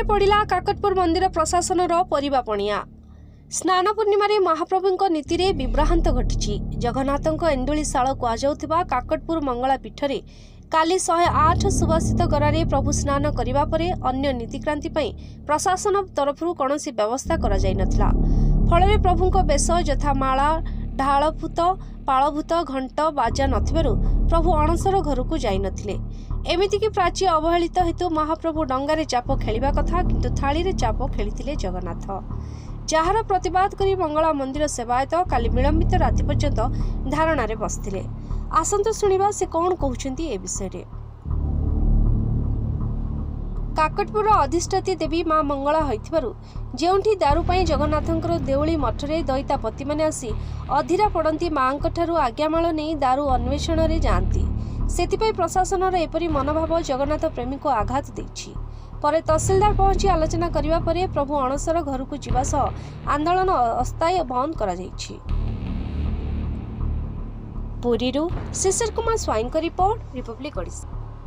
पड़ा काकटपुर मंदिर प्रशासन परिबा पणिया। स्नान पूर्णिमा महाप्रभु नीति में विभ्रांत घटी। जगन्नाथ एंडुलीशाल कहुवा काकटपुर मंगला पीठ में काली 108 सुभाषित गरारे प्रभु स्नान करने पर अन्य नीतिक्रांति प्रशासन तरफ कौन व्यवस्था कर फल प्रभु बेश यथा माला ढालभूत पालभूत घंट बाजा नथिबारु प्रभु अणसर घर को जाई नथिले। एमितिकी प्राची अवहेलित हेतु महाप्रभु डंगारे चाप खेलिबा कथा किंतु थाली रे चाप खेलिथिले जगन्नाथ। जार प्रतिवाद करी मंगला मंदिर सेवायत काली विलंबित राति पर्यंत धारणा रे बसथिले। आसंतु सुनिबा से कौन कहउछंती ए विषय रे। काकटपुर अधिष्ठात्री देवी मां मंगला होइथिबारु जेउंठी दारू पाई जगन्नाथंकर देउली मठरे दैतापति माने आसी अधीरा पड़ती मां ठारू आज्ञामाल नहीं दारू अन्वेषण रे जाती। सेतिपई प्रशासन एपरी मनोभाव जगन्नाथ प्रेमी को आघात देछि। परे तहसीलदार पहुंची आलोचना करिबा परे प्रभु अणसर घर को जीवा सह आंदोलन अस्थायी बंद करा जाइछि। पुरीरू शिशिर कुमार स्वाईं रिपोर्ट, रिपब्लिक ओडिशा।